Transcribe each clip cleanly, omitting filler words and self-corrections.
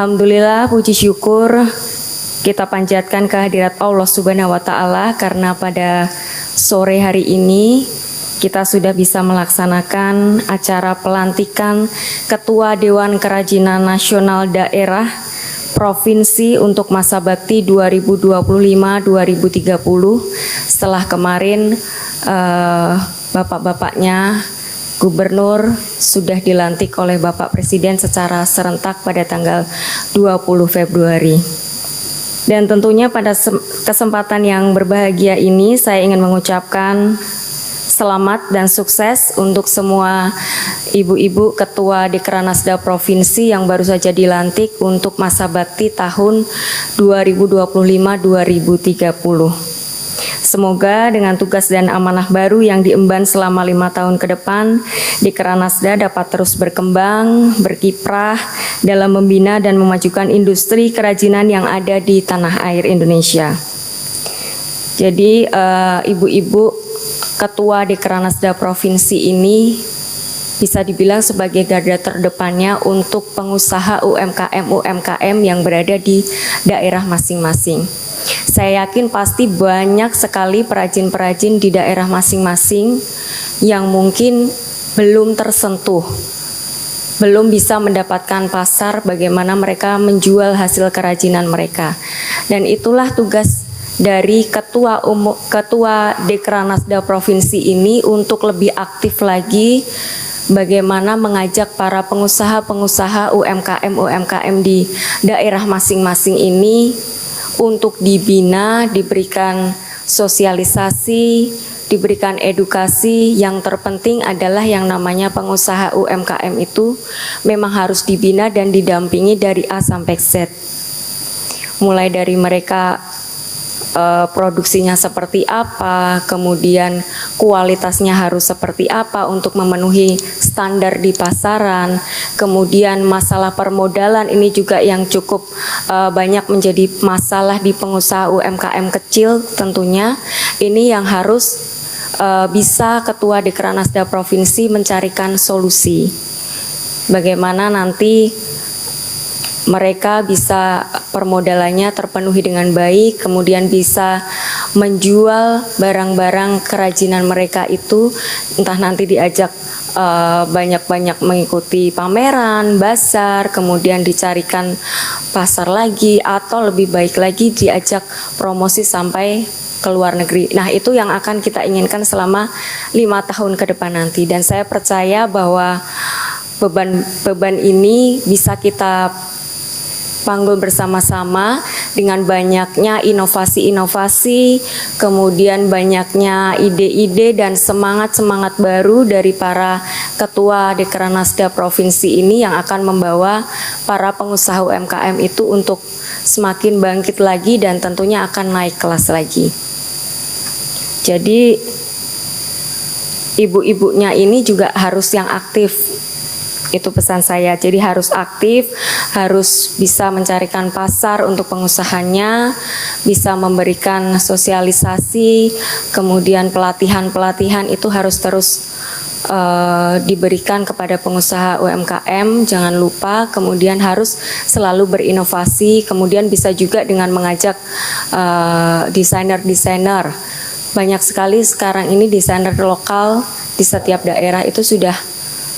Alhamdulillah, puji syukur kita panjatkan kehadirat Allah Subhanahu wa Ta'ala, karena pada sore hari ini kita sudah bisa melaksanakan acara pelantikan Ketua Dewan Kerajinan Nasional Daerah Provinsi untuk masa bakti 2025-2030 setelah kemarin bapak-bapaknya Gubernur sudah dilantik oleh Bapak Presiden secara serentak pada tanggal 20 Februari. Dan tentunya pada kesempatan yang berbahagia ini saya ingin mengucapkan selamat dan sukses untuk semua ibu-ibu ketua Dekranasda Provinsi yang baru saja dilantik untuk masa bakti tahun 2025-2030. Semoga dengan tugas dan amanah baru yang diemban selama 5 tahun ke depan, Dekranasda dapat terus berkembang, berkiprah dalam membina dan memajukan industri kerajinan yang ada di tanah air Indonesia. Jadi ibu-ibu ketua Dekranasda Provinsi ini bisa dibilang sebagai garda terdepannya untuk pengusaha UMKM yang berada di daerah masing-masing. Saya yakin pasti banyak sekali perajin-perajin di daerah masing-masing yang mungkin belum tersentuh, belum bisa mendapatkan pasar bagaimana mereka menjual hasil kerajinan mereka. Dan itulah tugas dari Ketua Dekranasda Provinsi ini untuk lebih aktif lagi bagaimana mengajak para pengusaha-pengusaha UMKM di daerah masing-masing ini untuk dibina, diberikan sosialisasi, diberikan edukasi. Yang terpenting adalah yang namanya pengusaha UMKM itu memang harus dibina dan didampingi dari A sampai Z. Mulai dari mereka produksinya seperti apa, kemudian kualitasnya harus seperti apa untuk memenuhi standar di pasaran, kemudian masalah permodalan ini juga yang cukup banyak menjadi masalah di pengusaha UMKM kecil tentunya. Ini yang harus bisa Ketua Dekranasda Provinsi mencarikan solusi. Bagaimana nanti mereka bisa permodalannya terpenuhi dengan baik, kemudian bisa menjual barang-barang kerajinan mereka itu, entah nanti diajak banyak-banyak mengikuti pameran, bazar, kemudian dicarikan pasar lagi, atau lebih baik lagi diajak promosi sampai ke luar negeri. Nah, itu yang akan kita inginkan selama 5 tahun ke depan nanti. Dan saya percaya bahwa beban ini bisa kita panggul bersama-sama dengan banyaknya inovasi-inovasi, kemudian banyaknya ide-ide dan semangat-semangat baru dari para ketua Dekranasda Provinsi ini yang akan membawa para pengusaha UMKM itu untuk semakin bangkit lagi dan tentunya akan naik kelas lagi. Jadi ibu-ibunya ini juga harus yang aktif. Itu pesan saya, jadi harus aktif, harus bisa mencarikan pasar untuk pengusahanya, bisa memberikan sosialisasi, kemudian pelatihan-pelatihan itu harus terus diberikan kepada pengusaha UMKM, jangan lupa, kemudian harus selalu berinovasi, kemudian bisa juga dengan mengajak desainer-desainer. Banyak sekali sekarang ini desainer lokal di setiap daerah itu sudah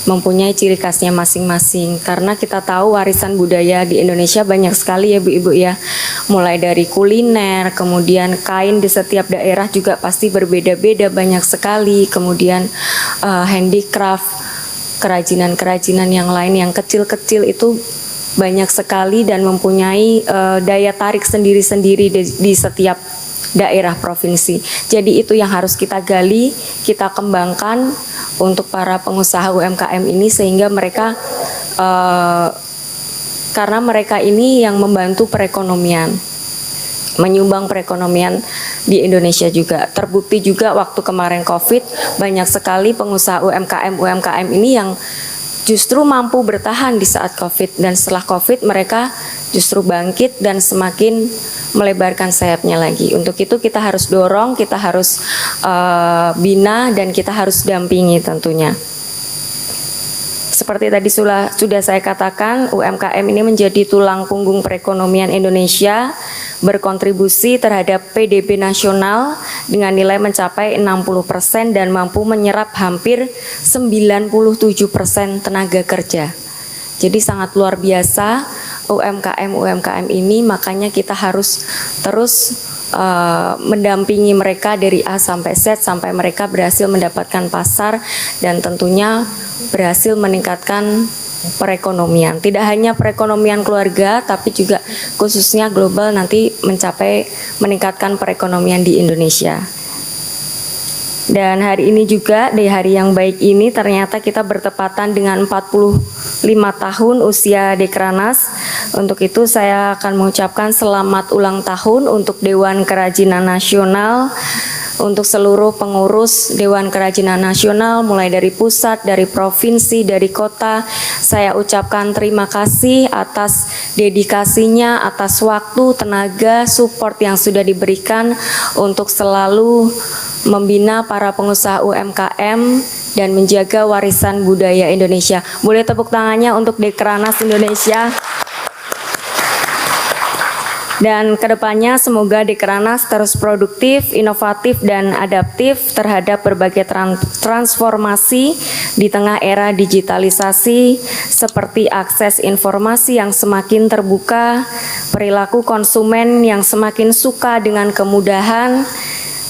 mempunyai ciri khasnya masing-masing, karena kita tahu warisan budaya di Indonesia banyak sekali ya Bu-Ibu ya, mulai dari kuliner, kemudian kain di setiap daerah juga pasti berbeda-beda banyak sekali, kemudian handicraft, kerajinan-kerajinan yang lain yang kecil-kecil itu banyak sekali dan mempunyai daya tarik sendiri-sendiri di setiap daerah provinsi. Jadi itu yang harus kita gali, kita kembangkan untuk para pengusaha UMKM ini, sehingga mereka karena mereka ini yang membantu perekonomian, menyumbang perekonomian di Indonesia juga. Terbukti juga waktu kemarin COVID, banyak sekali pengusaha UMKM ini yang justru mampu bertahan di saat COVID, dan setelah COVID mereka justru bangkit dan semakin melebarkan sayapnya lagi. Untuk itu kita harus dorong, kita harus bina, dan kita harus dampingi tentunya. Seperti tadi sudah saya katakan, UMKM ini menjadi tulang punggung perekonomian Indonesia, berkontribusi terhadap PDB nasional dengan nilai mencapai 60% dan mampu menyerap hampir 97% tenaga kerja. Jadi sangat luar biasa UMKM ini, makanya kita harus terus mendampingi mereka dari A sampai Z sampai mereka berhasil mendapatkan pasar dan tentunya berhasil meningkatkan perekonomian. Tidak hanya perekonomian keluarga tapi juga khususnya global nanti meningkatkan perekonomian di Indonesia. Dan hari ini juga, di hari yang baik ini ternyata kita bertepatan dengan 45 tahun usia Dekranas. Untuk itu saya akan mengucapkan selamat ulang tahun untuk Dewan Kerajinan Nasional, untuk seluruh pengurus Dewan Kerajinan Nasional mulai dari pusat, dari provinsi, dari kota. Saya ucapkan terima kasih atas dedikasinya, atas waktu, tenaga, support yang sudah diberikan untuk selalu membina para pengusaha UMKM dan menjaga warisan budaya Indonesia. Boleh tepuk tangannya untuk Dekranas Indonesia. Dan kedepannya semoga Dekranas terus produktif, inovatif, dan adaptif terhadap berbagai transformasi di tengah era digitalisasi seperti akses informasi yang semakin terbuka, perilaku konsumen yang semakin suka dengan kemudahan,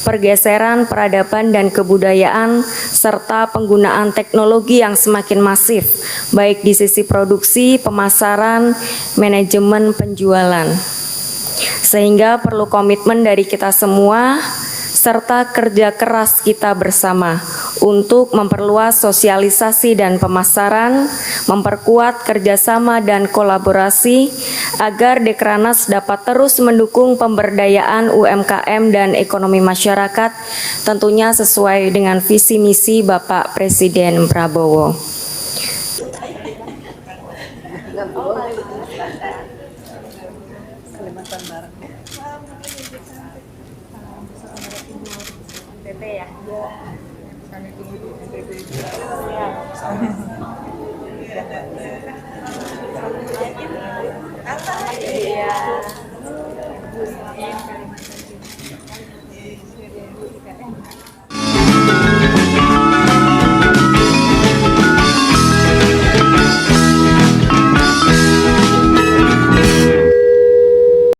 pergeseran peradaban dan kebudayaan, serta penggunaan teknologi yang semakin masif, baik di sisi produksi, pemasaran, manajemen, penjualan. Sehingga perlu komitmen dari kita semua, serta kerja keras kita bersama untuk memperluas sosialisasi dan pemasaran, memperkuat kerjasama dan kolaborasi, agar Dekranas dapat terus mendukung pemberdayaan UMKM dan ekonomi masyarakat, tentunya sesuai dengan visi misi Bapak Presiden Prabowo.